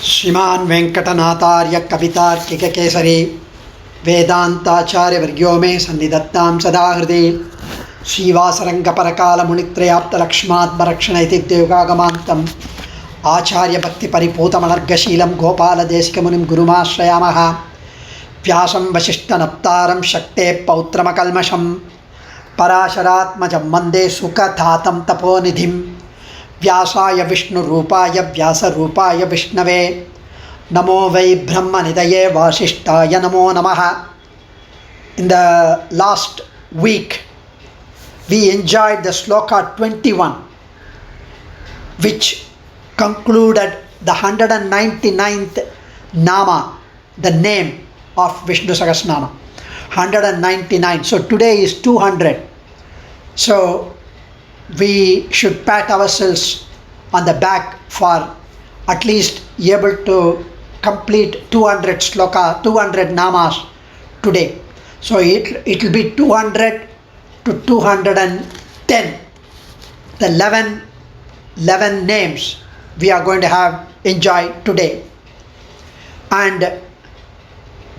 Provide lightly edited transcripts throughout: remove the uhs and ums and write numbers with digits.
श्रीमान वेंकटनाथार्य कवितार्किक केसरी वेदांताचार्य वर्ग्यो मे सन्निधत्तां सदा हृदि श्रीवासरंग परकाल मुनित्रयाप्त लक्ष्मात्मरक्षण इति द्योगागमान्तम् आचार्य भक्ति परिपूतमनर्गशीलं गोपालदेशिकमुनिं गुरुमाश्रयामः व्यासं वसिष्ठनप्तारं शक्ते पौत्रमकल्मषं पराशरात्मजं वन्दे सुखधातं तपोनिधिं व्यासाय विष्णुरूपाय व्यासरूपाय विष्णवे नमो वै ब्रह्मनिधये वासिष्ठाय नमो नमः. In the last week we enjoyed the Sloka 21 which concluded the 199th Nama, the name of Vishnu Sahasranamam. 199. So today is 200. So we should pat ourselves on the back for at least able to complete 200 sloka, 200 namas today. So it will be 200 to 210. The 11 names we are going to have enjoy today. And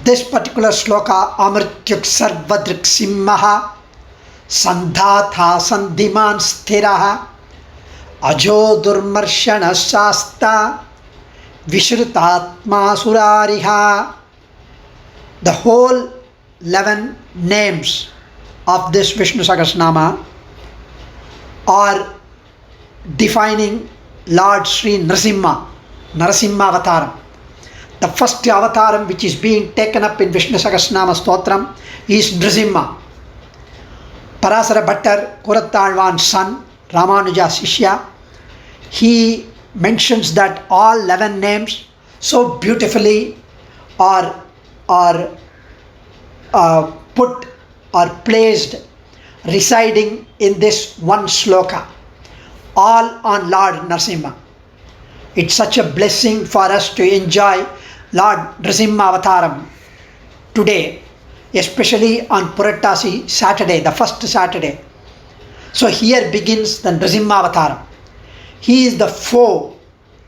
this particular sloka, Amrityuk Sarvadrik Simmaha Sandhatha Sandhiman Sthiraha Ajo Durmarshana Shasta Vishrutatma Surariha. The whole 11 names of this Vishnu Sahasranama are defining Lord Sri Narasimha Avataram. The first avataram which is being taken up in Vishnu Sahasranama Stotram is Narasimha. Parasara Bhattar, Kurattalwan's son, Ramanuja Shishya, he mentions that all 11 names so beautifully are put or placed residing in this one sloka, all on Lord Narasimha. It's such a blessing for us to enjoy Lord Narasimha Avataram today, especially on Puratasi Saturday, the first Saturday. So here begins the Narasimha Avataram. He is the foe,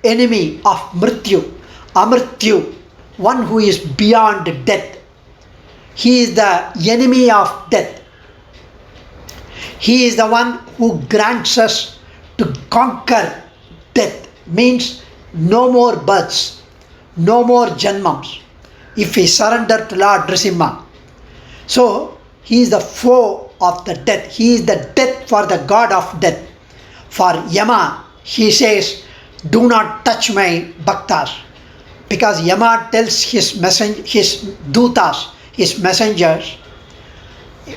enemy of Mrityu, Amrityu, one who is beyond death. He is the enemy of death. He is the one who grants us to conquer death, means no more births, no more janmams, if we surrender to Lord Narasimha. So he is the foe of the death. He is the death for the god of death. For Yama, he says, do not touch my bhaktas, because Yama tells his dutas, his messengers,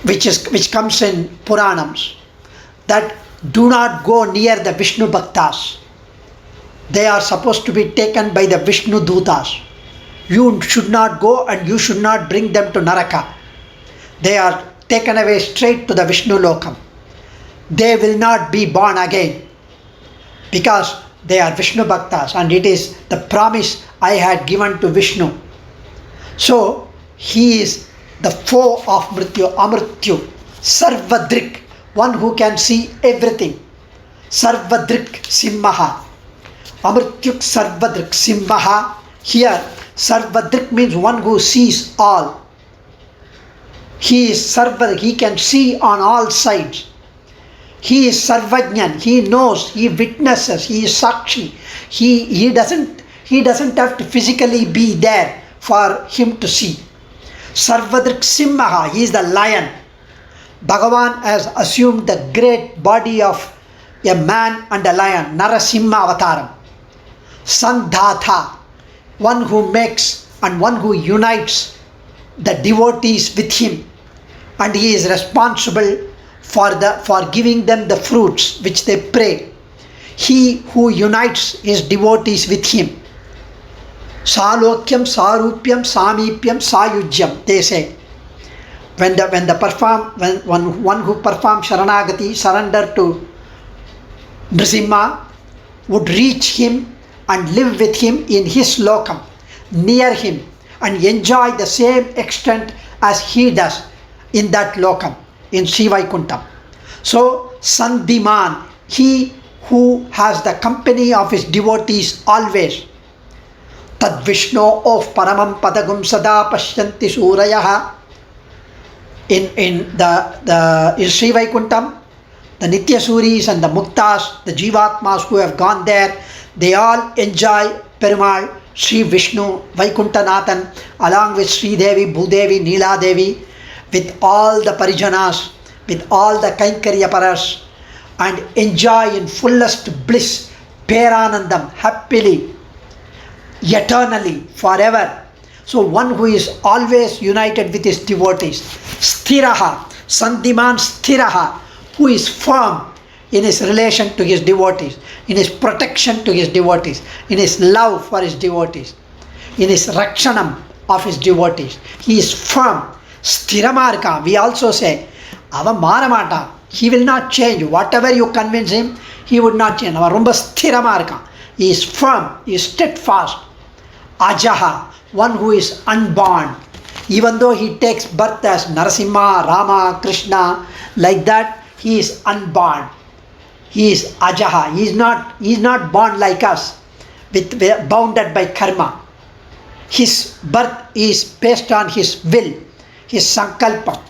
which comes in Puranams, that do not go near the Vishnu bhaktas. They are supposed to be taken by the Vishnu dutas. You should not go and you should not bring them to Naraka. They are taken away straight to the Vishnu Lokam. They will not be born again because they are Vishnu Bhaktas, and it is the promise I had given to Vishnu. So he is the foe of Mrityu, Amrityu, Sarvadrik, one who can see everything. Sarvadrik Simmaha, Amrityuk Sarvadrik Simmaha. Here Sarvadrik means one who sees all. He is Sarva, he can see on all sides. He is Sarvajnan, he knows, he witnesses, he is Sakshi. He doesn't have to physically be there for him to see. Sarvadrik Simmaha, he is the lion. Bhagavan has assumed the great body of a man and a lion, Narasimha Avataram. Sandhatha, one who makes and one who unites the devotees with him, and he is responsible for giving them the fruits which they pray. He who unites his devotees with him. Salokyam, Sarupyam, Samipyam, Sayujyam, they say. When one who performs Sharanagati, surrender to Narasimha, would reach him and live with him in his lokam, near him, and enjoy the same extent as he does in that lokam, in Sivaikuntam. So Sandhiman, he who has the company of his devotees always. Tad Vishnu of Paramam Padagum Sada Pashyanti Surayaha. In Sri Vaikuntham, the Nitya Suris and the Muktas, the Jivatmas who have gone there, they all enjoy Perumal, Sri Vishnu, Vaikuntanathan, along with Sri Devi, Bhudevi, Neela Devi, with all the Parijanas, with all the Kaikarya Paras, and enjoy in fullest bliss, Peranandam, happily, eternally, forever. So one who is always united with his devotees, Sthiraha, Sandhiman Sthiraha, who is firm in his relation to his devotees, in his protection to his devotees, in his love for his devotees, in his rakshanam of his devotees. He is firm. Sthiramarka, we also say, Ava Maramata, he will not change. Whatever you convince him, he would not change. Ava Rumba Sthiramarka, he is firm, he is steadfast. Ajaha, one who is unborn. Even though he takes birth as Narasimha, Rama, Krishna, like that, he is unborn. He is Ajaha. He is not born like us, bounded by karma. His birth is based on his will, his sankalpa.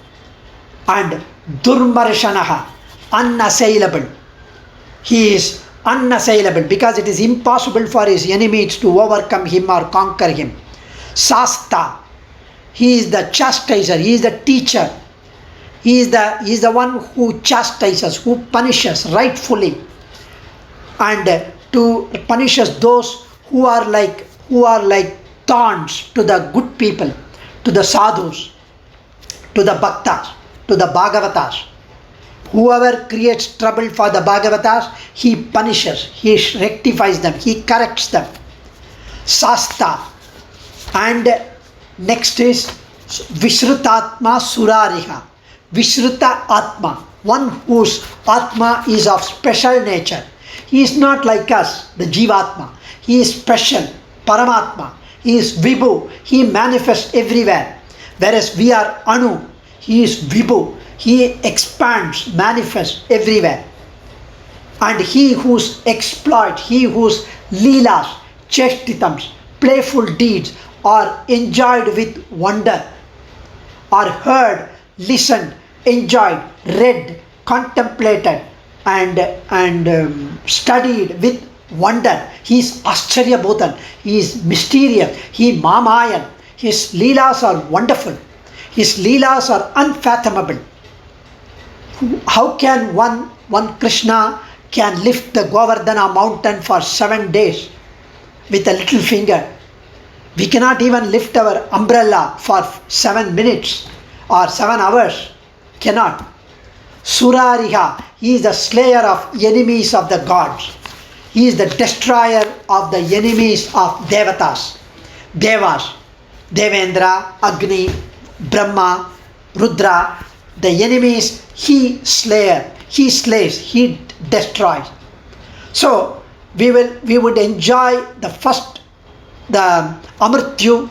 And Durmarshanaha, unassailable. He is unassailable because it is impossible for his enemies to overcome him or conquer him. Sasta, he is the chastiser, he is the teacher, he is the one who chastises, who punishes rightfully, and to punishes those who are like thorns to the good people, to the sadhus, to the bhaktas, to the bhagavatas. Whoever creates trouble for the bhagavatas, he punishes, he rectifies them, he corrects them. Sasta. And next is Vishrutatma Surariha. Vishruta Atma, one whose Atma is of special nature. He is not like us, the Jivatma. He is special, Paramatma. He is Vibhu. He manifests everywhere. Whereas we are Anu. He is Vibhu. He expands, manifests everywhere. And he whose exploit, he whose leelas, chestitams, playful deeds are enjoyed with wonder, are heard, listened, enjoyed, read, contemplated, and studied with wonder. He is Ascharya Bhutan, he is mysterious, he Mamayan. His leelas are wonderful, his leelas are unfathomable. How can one Krishna can lift the Govardhana mountain for 7 days with a little finger? We cannot even lift our umbrella for 7 minutes or 7 hours. Cannot. Surariha, he is the slayer of enemies of the gods. He is the destroyer of the enemies of Devatas. Devas, Devendra, Agni, Brahma, Rudra, the enemies he slays, he destroys. So we would enjoy the Amrityu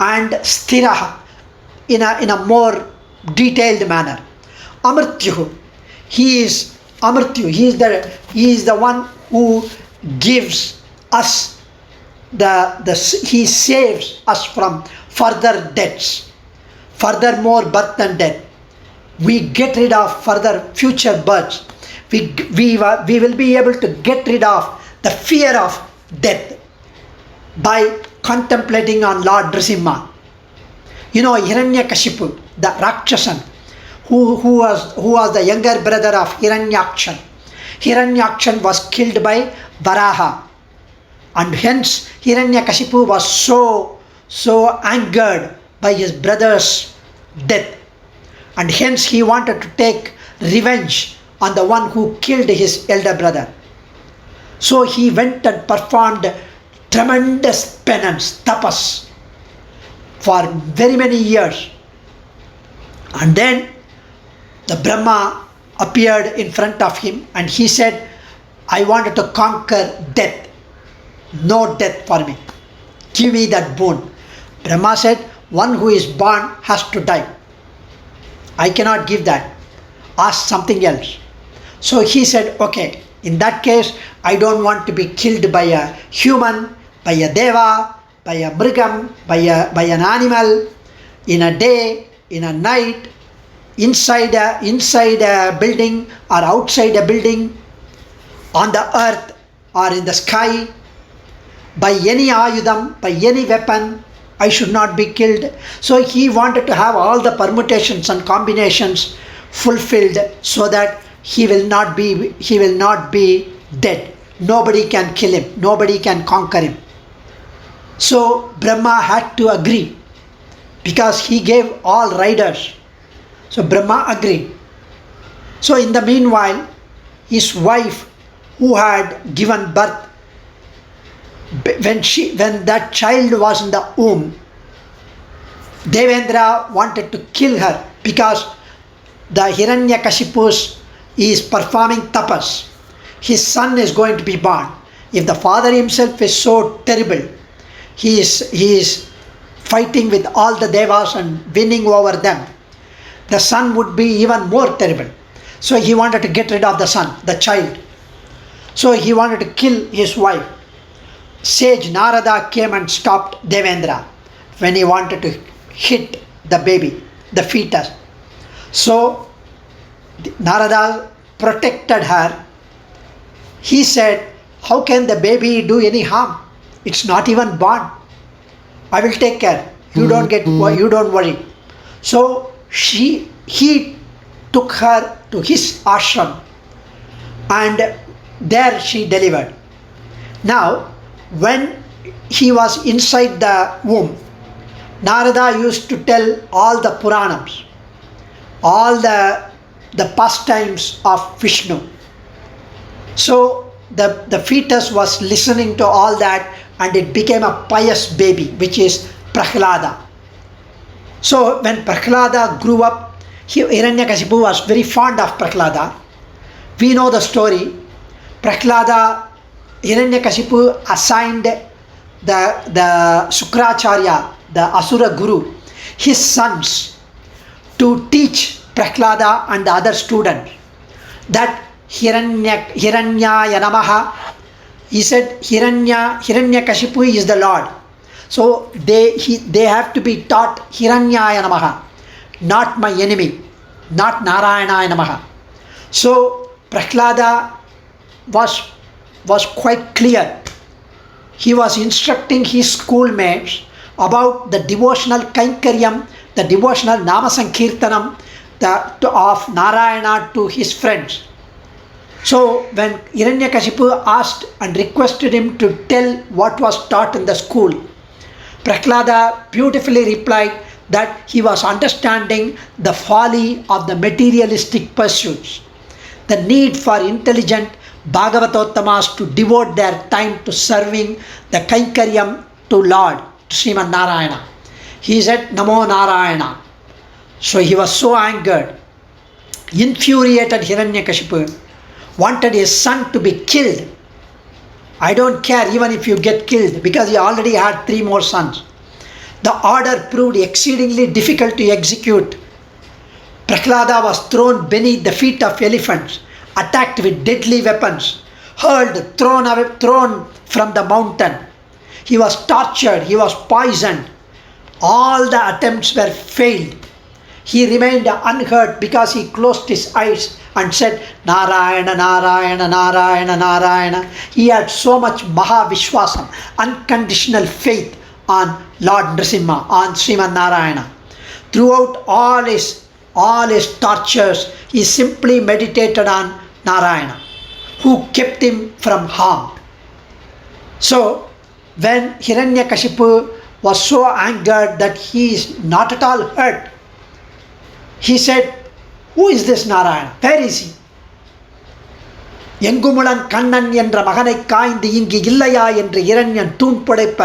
and Sthiraha in a more detailed manner. Amrityu, he is Amrityu, he is the one who gives us he saves us from further deaths, furthermore birth and death. We get rid of further future births. We will be able to get rid of the fear of death by contemplating on Lord Nrsimha. You know, Hiranyakashipu, the Rakshasan, who was the younger brother of Hiranyakshan. Hiranyakshan was killed by Varaha, and hence Hiranyakashipu was so angered by his brother's death, and hence he wanted to take revenge on the one who killed his elder brother. So he went and performed tremendous penance, tapas, for very many years. And then the Brahma appeared in front of him and he said, I wanted to conquer death. No death for me. Give me that boon. Brahma said, one who is born has to die. I cannot give that. Ask something else. So he said, okay, in that case, I don't want to be killed by a human, by a deva, by a mrigam, by an animal, in a day, in a night, inside a building or outside a building, on the earth or in the sky, by any ayudam, by any weapon, I should not be killed. So he wanted to have all the permutations and combinations fulfilled so that he will not be dead. Nobody can kill him, nobody can conquer him. So Brahma had to agree because he gave all riders. So Brahma agreed. So in the meanwhile, his wife, who had given birth, when that child was in the womb, Devendra wanted to kill her because the Hiranyakashipu is performing tapas. His son is going to be born. If the father himself is so terrible, he is fighting with all the devas and winning over them, the son would be even more terrible. So he wanted to get rid of the son, the child. So he wanted to kill his wife. Sage Narada came and stopped Devendra when he wanted to hit the baby, the fetus. So Narada protected her. He said, how can the baby do any harm? It's not even born. I will take care. You don't worry. So he took her to his ashram and there she delivered. Now, when he was inside the womb, Narada used to tell all the Puranams, all the pastimes of Vishnu. So the fetus was listening to all that and it became a pious baby, which is Prahlada. So when Prahlada grew up, Hiranyakashipu was very fond of Prahlada. We know the story. Prahlada, Hiranyakashipu assigned the Sukracharya, the Asura Guru, his sons to teach Prahlada and the other students that Hiranyaya Namaha. He said Hiranyakashipu is the Lord. So they have to be taught Hiranyaya Namaha, not my enemy, not Narayanaya Namaha. So Prahlada was quite clear. He was instructing his schoolmates about the devotional Kainkaryam, the devotional Namasankirtanam of Narayana to his friends. So when Hiranyakashipu asked and requested him to tell what was taught in the school, Prahlada beautifully replied that he was understanding the folly of the materialistic pursuits, the need for intelligent Bhagavatottamas to devote their time to serving the Kainkaryam to Lord, to Sriman Narayana. He said, Namo Narayana. So he was so angered, infuriated. Hiranyakashipu wanted his son to be killed. I don't care even if you get killed, because he already had 3 more sons. The order proved exceedingly difficult to execute. Prahlada was thrown beneath the feet of elephants, attacked with deadly weapons, hurled, thrown from the mountain. He was tortured, he was poisoned. All the attempts were failed. He remained unhurt because he closed his eyes and said, Narayana, Narayana, Narayana, Narayana. He had so much Mahavishwasam, unconditional faith on Lord Nrsimha, on Sriman Narayana. Throughout all his tortures, he simply meditated on Narayana, who kept him from harm. So when Hiranyakashipu was so angered that he is not at all hurt, he said, who is this Narayana? Where is he? Yengumulan Kannan என்ற மகனை காய்ந்து இங்கு இல்லையா என்று இரண்யன் தூண் புடைப்ப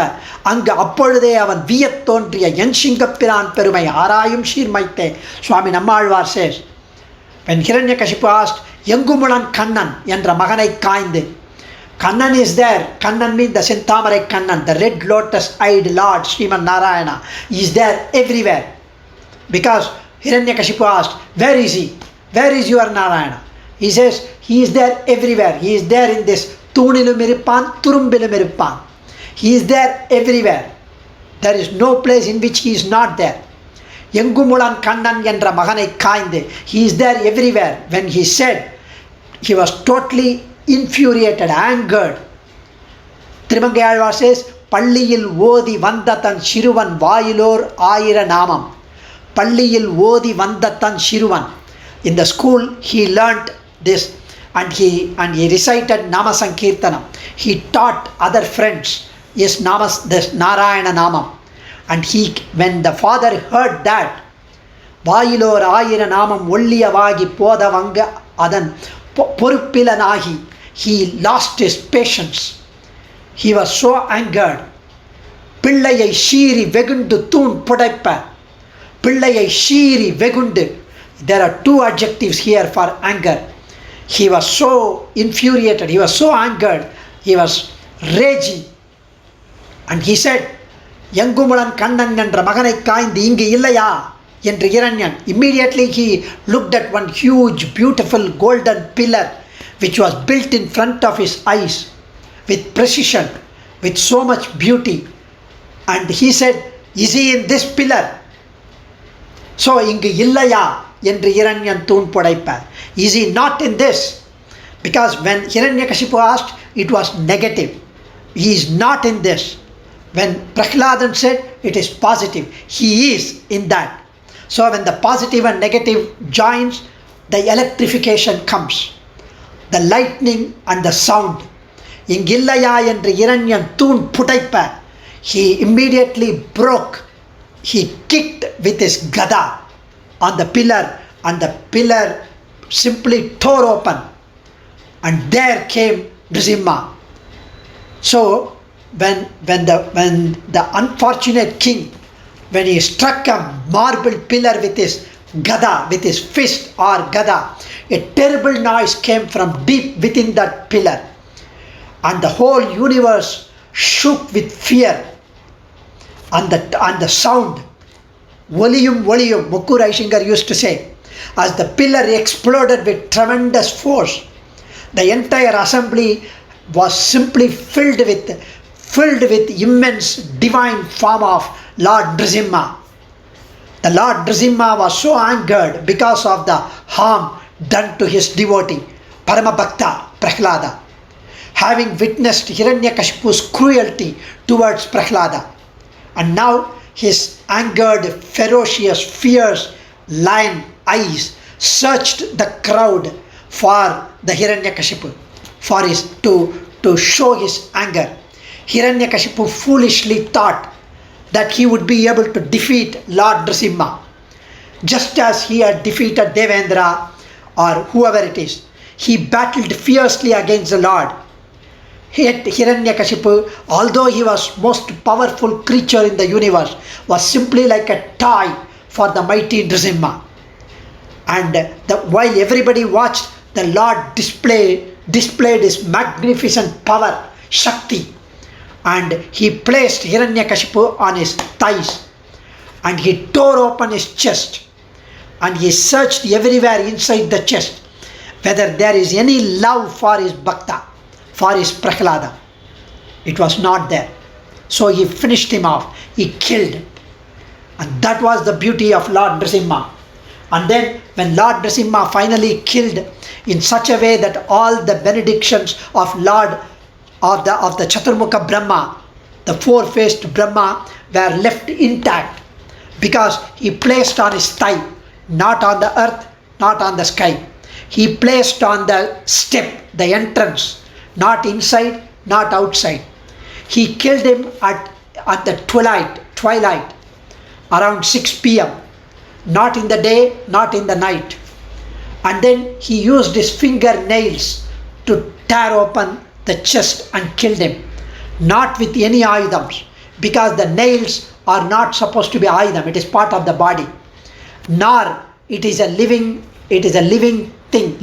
அங்கு அப்பொழுதே அவன் வியத் தோன்றிய என் சிங்கப்பிரான் பெருமை ஆராயும் சீர்மைத்தே. Swami Nammalwar says, when Hiranyakashipu asked, Yengumulan Kannan என்ற மகனை காய்ந்து, Kannan is there. Kannan means the Sentamarai Kannan, the red lotus-eyed Lord Sriman Narayana. He is there everywhere. Because Hiranyakashipu asked, where is he? Where is your Narayana? He says, he is there everywhere. He is there in this Tunilum Irippan, Turumbilum Irippan. He is there everywhere. There is no place in which he is not there. Yengumulan Kannan endra maganai kainde. He is there everywhere. When he said, he was totally infuriated, angered. Trimangai says, Palliyil Odi Vandatan Shiruvan Vayilor Ayira Namam. Palliyil Odi Vandatan Shiruvan. In the school he learnt this, and he recited Nama Sankirtanam. He taught other friends this Narayana Namam. And when the father heard that, Vayilor Ayira Namam Ulliyavagi Podavanga Adan Purupilanahi, he lost his patience. He was so angered. Pillayai Shiri Vegundu Tun Podaipa. Pillayai Shiri Vegundu. There are two adjectives here for anger. He was so infuriated, he was so angered, he was raging. And he said, Yangumulan Kannan endra maganai kaindi ingu illaya என்று Hiranyan. Immediately he looked at one huge, beautiful golden pillar which was built in front of his eyes with precision, with so much beauty. And he said, is he in this pillar? So, ingu illaya என்று Hiranyan தூண் புடைப்பார். Is he not in this? Because when Hiranyakashipu asked, it was negative. He is not in this. When Prahladan said, it is positive. He is in that. So when the positive and negative joins, the electrification comes. The lightning and the sound. Ingillaya என்று Hiranyan தூண் புடைப்ப. He immediately broke. He kicked with his gada on the pillar, and the pillar simply tore open, and there came Nrsimha. So when the unfortunate king, when he struck a marble pillar with his gada, with his fist or gada, a terrible noise came from deep within that pillar, and the whole universe shook with fear. And the sound, volume, Mukku Raishingar used to say, as the pillar exploded with tremendous force, the entire assembly was simply filled with immense divine form of Lord Nrsimha. The Lord Nrsimha was so angered because of the harm done to his devotee, Paramabhakta Prahlada, having witnessed Hiranyakashipu's cruelty towards Prahlada. And now his angered, ferocious, fierce lion eyes searched the crowd for the Hiranyakashipu, to show his anger. Hiranyakashipu foolishly thought that he would be able to defeat Lord Nrsimha, just as he had defeated Devendra or whoever it is. He battled fiercely against the Lord. Yet Hiranyakashipu, although he was most powerful creature in the universe, was simply like a toy for the mighty Nrsimha. And while everybody watched, the Lord displayed his magnificent power, Shakti, and he placed Hiranyakashipu on his thighs, and he tore open his chest, and he searched everywhere inside the chest whether there is any love for his bhakta, for his Prahlada. It was not there. So he finished him off. He killed. And that was the beauty of Lord Nrsimha. And then when Lord Nrsimha finally killed in such a way that all the benedictions of Lord of the Chaturmukha Brahma, the four-faced Brahma, were left intact, because he placed on his thigh, not on the earth, not on the sky. He placed on the step, the entrance, not inside, not outside. He killed him at the twilight, around 6 p.m. Not in the day, not in the night. And then he used his fingernails to tear open the chest and killed him. Not with any ayudams, because the nails are not supposed to be ayudam. It is part of the body. Nor it is a living thing.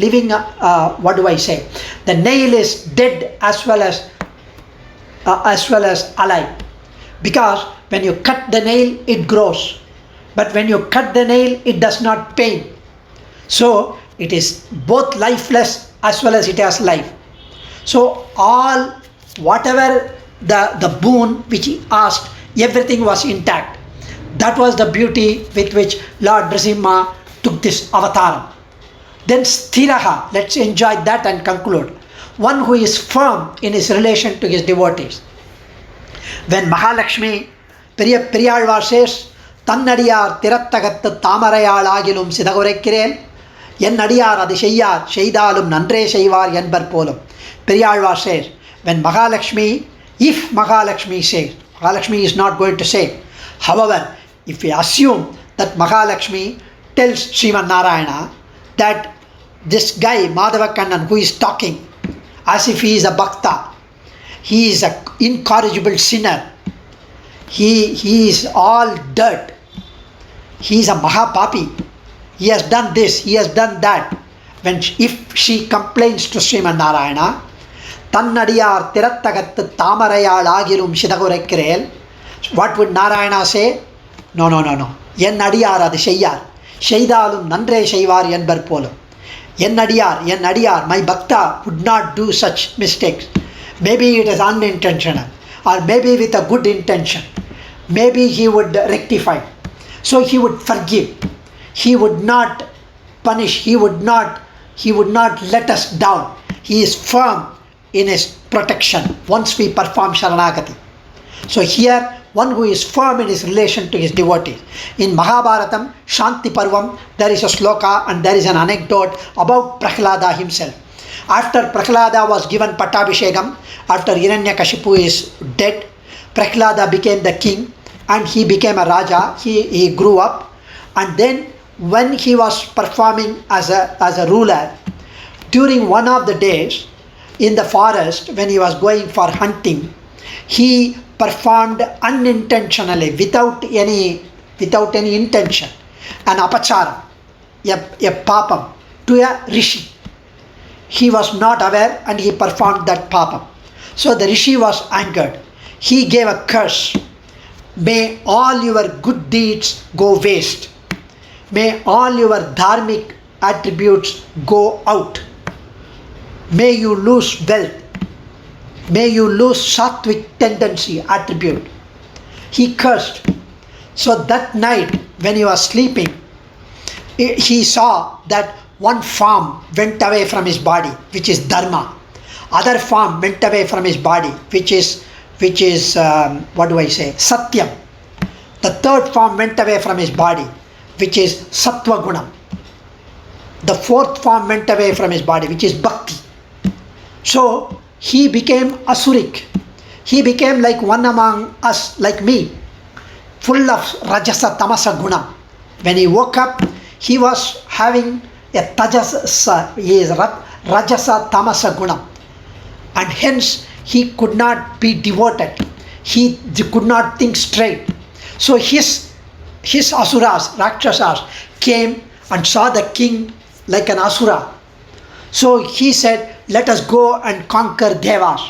What do I say? The nail is dead as well as alive. Because when you cut the nail, it grows. But when you cut the nail, it does not pain. So it is both lifeless as well as it has life. So whatever the boon which he asked, everything was intact. That was the beauty with which Lord Nrsimha took this avataram. Then sthiraha, let's enjoy that and conclude. One who is firm in his relation to his devotees. When Mahalakshmi, Periyalvar says, Tannadiyar tirattagattu thamarayal agilum sidagurekkiren, En adiyar adu seyyar, seydalum nandre seyvar என்பர் போலும். Periyalvar says, when Mahalakshmi, if Mahalakshmi says, Mahalakshmi is not going to say. However, if we assume that Mahalakshmi tells Sriman Narayana that this guy Madhavakkannan who is talking as if he is a bhakta, he is an incorrigible sinner, he is all dirt, he is a mahapapi, he has done this, he has done that. If she complains to Sriman Narayana, Tannadiyar tirattagattu thamarayal agilum sidagurekkiren, what would Narayana say? No. En adiyar adu seyyar, seydalum nandre seyvar என்பர் போலும். En adiyar, my bhakta would not do such mistakes. Maybe it is unintentional, or maybe with a good intention. Maybe he would rectify. So he would forgive. He would not punish. He would not let us down. He is firm in his protection once we perform Sharanagati. So here, one who is firm in his relation to his devotees. In Mahabharatam, Shanti Parvam, there is a sloka and there is an anecdote about Prahlada himself. After Prahlada was given Pattabhishekam, after Hiranyakashipu is dead, Prahlada became the king and he became a Raja. He grew up, and then when he was performing as a ruler, during one of the days in the forest when he was going for hunting, he performed unintentionally, without any intention, an apachara, a papam to a rishi. He was not aware and he performed that papam. So the rishi was angered. He gave a curse. May all your good deeds go waste. May all your dharmic attributes go out. May you lose wealth. May you lose sattvic tendency attribute. He cursed. So that night when he was sleeping, he saw that one form went away from his body, which is dharma. Other form went away from his body, which is satyam. The third form went away from his body, which is sattva gunam. The fourth form went away from his body, which is bhakti. So he became asuric. He became like one among us, like me, full of rajasa tamasa guna. When he woke up, he was having a rajasa tamasa guna, and hence he could not be devoted. He could not think straight. So his asuras, rakshasas, came and saw the king like an asura. So he said, let us go and conquer devas.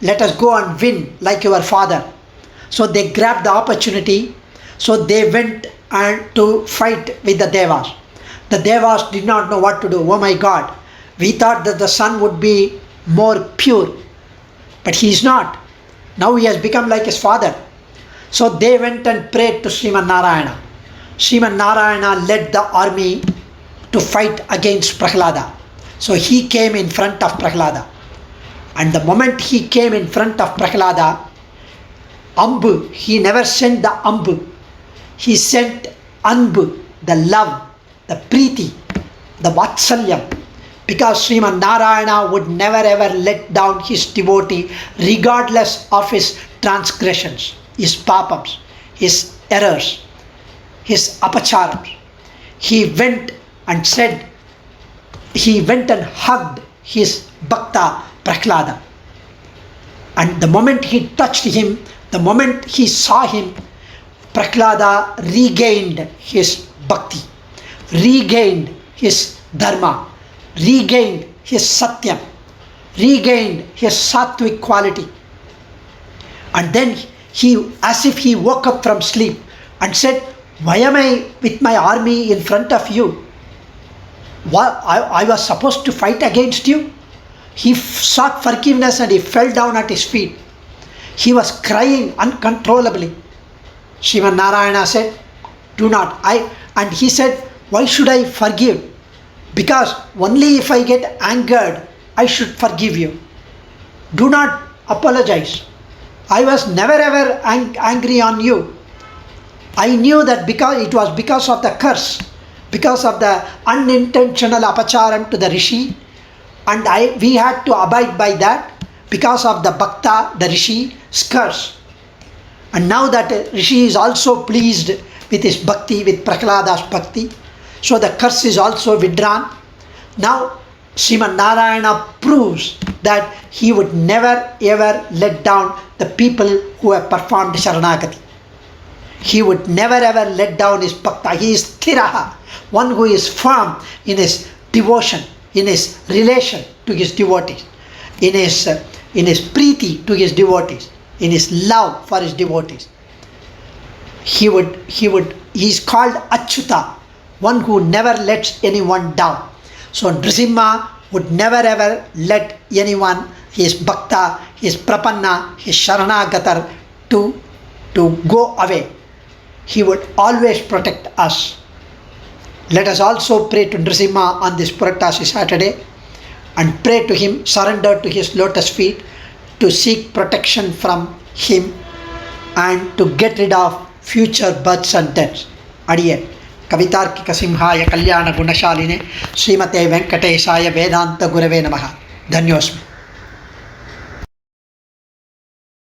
Let us go and win like your father. So they grabbed the opportunity. So they went to fight with the devas. The devas did not know what to do. Oh my God, we thought that the son would be more pure, but he is not. Now he has become like his father. So they went and prayed to Sriman Narayana. Sriman Narayana led the army to fight against Prahlada. So he came in front of Prahlada. And the moment he came in front of Prahlada, Ambu, he never sent the Ambu. He sent Anbu, the love, the Preeti, the Vatsalyam. Because Sriman Narayana would never ever let down his devotee regardless of his transgressions, his papams, his errors, his apacharams. He went and hugged his Bhakta Prahlada. And the moment he touched him, the moment he saw him, Prahlada regained his bhakti, regained his dharma, regained his satyam, regained his sattvic quality. And then he, as if he woke up from sleep and said, why am I with my army in front of you? I was supposed to fight against you? He sought forgiveness and he fell down at his feet. He was crying uncontrollably. Sriman Narayana said, do not. And he said, why should I forgive? Because only if I get angered, I should forgive you. Do not apologize. I was never ever angry on you. I knew that because it was because of the curse, because of the unintentional apacharam to the rishi, and we had to abide by that because of the bhakta, the rishi's curse. And now that rishi is also pleased with his bhakti, with Prahlada's bhakti, so the curse is also withdrawn. Now Sriman Narayana proves that he would never ever let down the people who have performed Sharanagati. He would never ever let down his bhakta. He is Thiraha, one who is firm in his devotion, in his relation to his devotees, in his preeti to his devotees, in his love for his devotees. He is called Achyuta, one who never lets anyone down. So Nrsimha would never ever let anyone, his bhakta, his prapanna, his sharanagatar to go away. He would always protect us. Let us also pray to Nrsimha on this Puratasi Saturday and pray to him, surrender to his lotus feet, to seek protection from him and to get rid of future births and deaths. Adiyan. Kavitarkika Simhaya Kalyana Gunashaline Srimate Venkatesaya Vedanta Gurave Namaha. Dhanyosmi.